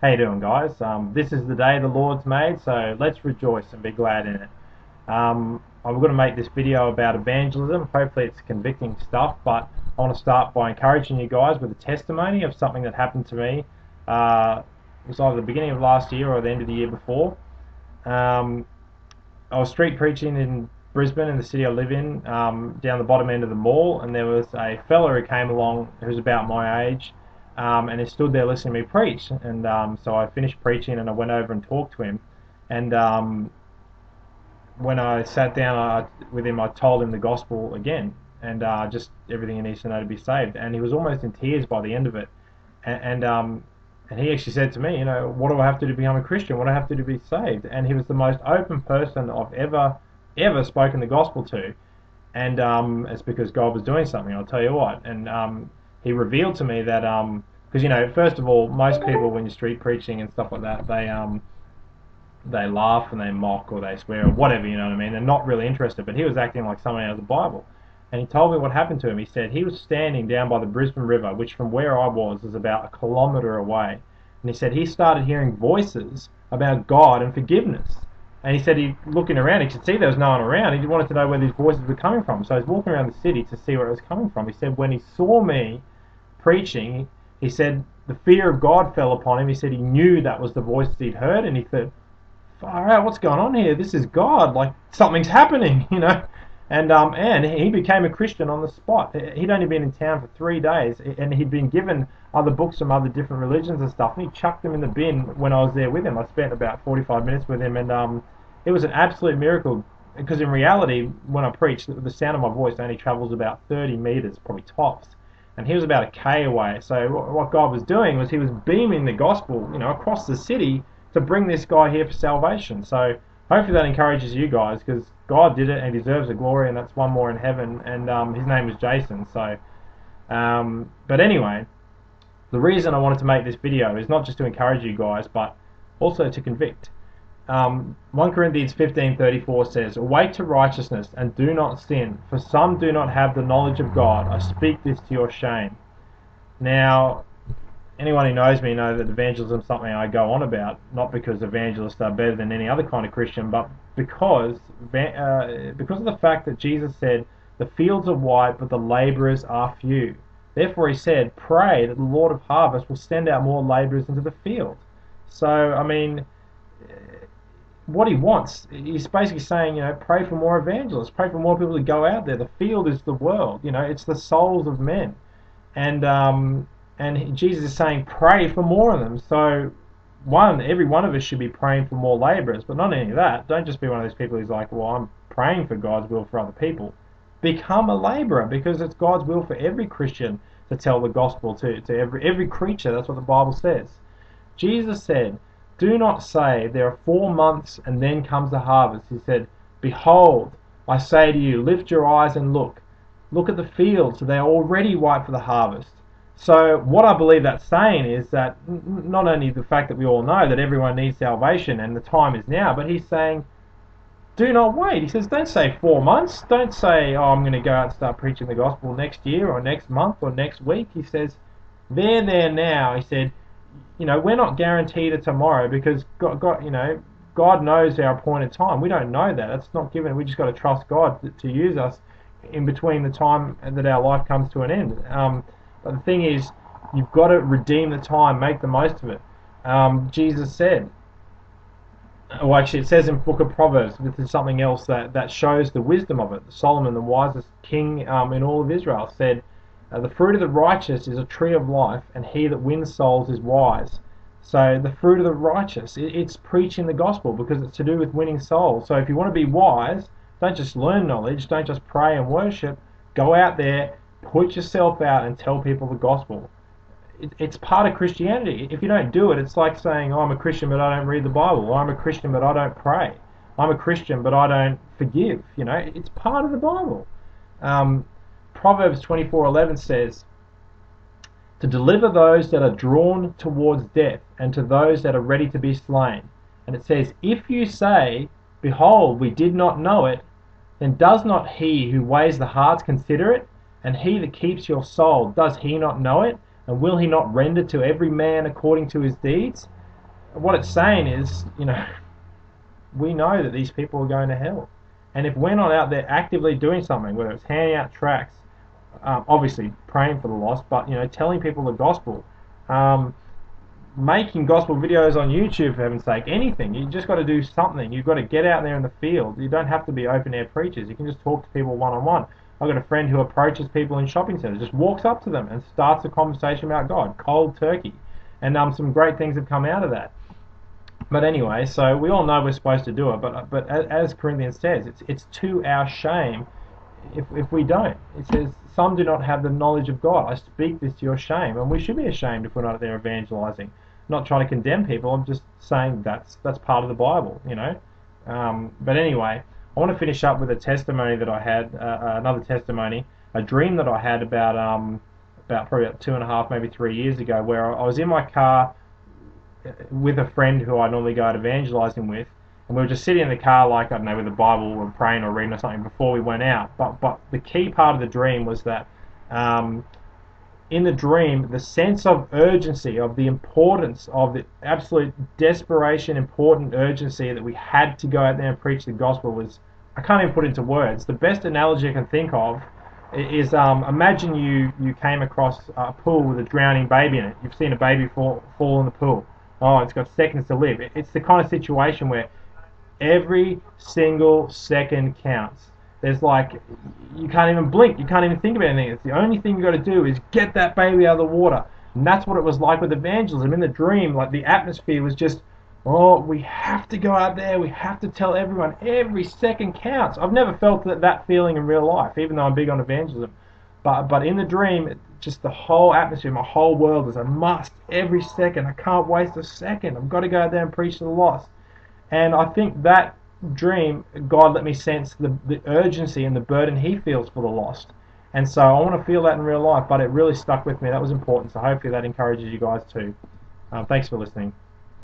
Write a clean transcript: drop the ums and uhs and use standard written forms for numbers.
How you doing, guys? This is the day the Lord's made, so let's rejoice and be glad in it. I'm going to make this video about evangelism. Hopefully it's convicting stuff, but I want to start by encouraging you guys with a testimony of something that happened to me. It was either the beginning of last year or the end of the year before. Um, I was street preaching in Brisbane, in the city I live in, down the bottom end of the mall, and there was a fella who came along who was about my age, and he stood there listening to me preach. And so I finished preaching, and I went over and talked to him. And when I sat down with him, I told him the gospel again, and just everything he needs to know to be saved. And he was almost in tears by the end of it. And he actually said to me, what do I have to do to become a Christian? What do I have to do to be saved? And he was the most open person I've ever spoken the gospel to. And it's because God was doing something, I'll tell you what. And he revealed to me that, because, first of all, most people, when you're street preaching and stuff like that, they laugh and they mock or they swear or whatever, you know what I mean? They're not really interested. But he was acting like someone out of the Bible. And he told me what happened to him. He said he was standing down by the Brisbane River, which from where I was is about a kilometre away. And he said he started hearing voices about God and forgiveness. And he said he looking around, he could see there was no one around. He wanted to know where these voices were coming from. So he was walking around the city to see where it was coming from. He said when he saw me preaching, he said the fear of God fell upon him. He said he knew that was the voice he'd heard, and he thought, far out, what's going on here? This is God. Like, something's happening, And he became a Christian on the spot. He'd only been in town for 3 days, and he'd been given other books from other different religions and stuff, and he chucked them in the bin when I was there with him. I spent about 45 minutes with him, and it was an absolute miracle, because in reality, when I preached, the sound of my voice only travels about 30 meters, probably tops, and he was about a K away. So what God was doing was he was beaming the gospel, across the city to bring this guy here for salvation. So hopefully that encourages you guys, because God did it and he deserves the glory, and that's one more in heaven. And his name is Jason. But anyway, the reason I wanted to make this video is not just to encourage you guys, but also to convict. 1 Corinthians 15:34 says, "Awake to righteousness and do not sin, for some do not have the knowledge of God. I speak this to your shame." Now, anyone who knows me knows that evangelism is something I go on about, not because evangelists are better than any other kind of Christian, but because of the fact that Jesus said, "The fields are white, but the labourers are few." Therefore, he said, "Pray that the Lord of harvest will send out more labourers into the field." So, I mean, what he wants, he's basically saying, pray for more evangelists, pray for more people to go out there. The field is the world, it's the souls of men, and Jesus is saying, pray for more of them. So, every one of us should be praying for more labourers, but not only that, don't just be one of those people who's like, well, I'm praying for God's will for other people. Become a labourer, because it's God's will for every Christian to tell the gospel to every creature. That's what the Bible says. Jesus said, "Do not say, there are 4 months and then comes the harvest." He said, "Behold, I say to you, lift your eyes and look. Look at the fields, they are already white for the harvest." So what I believe that's saying is that not only the fact that we all know that everyone needs salvation and the time is now, but he's saying, do not wait. He says, don't say 4 months. Don't say, oh, I'm going to go out and start preaching the gospel next year or next month or next week. He says, they're there now. He said, we're not guaranteed a tomorrow, because God knows our appointed time. We don't know that. It's not given. We just got to trust God to use us in between the time that our life comes to an end. But the thing is, you've got to redeem the time, make the most of it. Jesus said, well, actually, it says in the book of Proverbs, this is something else that shows the wisdom of it. Solomon, the wisest king in all of Israel, said, "The fruit of the righteous is a tree of life, and he that wins souls is wise." So the fruit of the righteous, it's preaching the gospel, because it's to do with winning souls. So if you want to be wise, don't just learn knowledge, don't just pray and worship. Go out there, put yourself out and tell people the gospel. It's part of Christianity. If you don't do it, it's like saying, oh, I'm a Christian but I don't read the Bible, or I'm a Christian but I don't pray, I'm a Christian but I don't forgive. It's part of the Bible. Proverbs 24:11 says, "To deliver those that are drawn towards death, and to those that are ready to be slain." And it says, "If you say, behold, we did not know it, then does not he who weighs the hearts consider it? And he that keeps your soul, does he not know it? And will he not render to every man according to his deeds?" what it's saying is, we know that these people are going to hell. And if we're not out there actively doing something, whether it's handing out tracts, obviously praying for the lost, but telling people the gospel, um, making gospel videos on YouTube, for heaven's sake, anything. You just got to do something. You've got to get out there in the field. You don't have to be open air preachers. You can just talk to people one on one. I've got a friend who approaches people in shopping centres, just walks up to them and starts a conversation about God, cold turkey, and some great things have come out of that. But anyway, so we all know we're supposed to do it, but as Corinthians says, it's to our shame if we don't. It says, some do not have the knowledge of God. I speak this to your shame, and we should be ashamed if we're not there evangelizing. Not trying to condemn people. I'm just saying that's part of the Bible. But anyway, I want to finish up with a testimony that I had, another testimony, a dream that I had about probably about 2.5, maybe 3 years ago, where I was in my car with a friend who I normally go out evangelizing with, and we were just sitting in the car, like, I don't know, with the Bible or praying or reading or something before we went out. But the key part of the dream was that in the dream, the sense of urgency, of the importance, of the absolute desperation, important urgency that we had to go out there and preach the gospel was, I can't even put into words. The best analogy I can think of is, imagine you came across a pool with a drowning baby in it. You've seen a baby fall in the pool. Oh, it's got seconds to live. It's the kind of situation where every single second counts. There's like, you can't even blink, you can't even think about anything. It's the only thing you got to do is get that baby out of the water. And that's what it was like with evangelism. In the dream, like, the atmosphere was just, oh, we have to go out there, we have to tell everyone, every second counts. I've never felt that feeling in real life, even though I'm big on evangelism. But in the dream, just the whole atmosphere, my whole world is a must. Every second, I can't waste a second. I've got to go out there and preach to the lost. And I think that dream, God let me sense the urgency and the burden He feels for the lost. And so I want to feel that in real life, but it really stuck with me. That was important. So hopefully that encourages you guys too. Thanks for listening.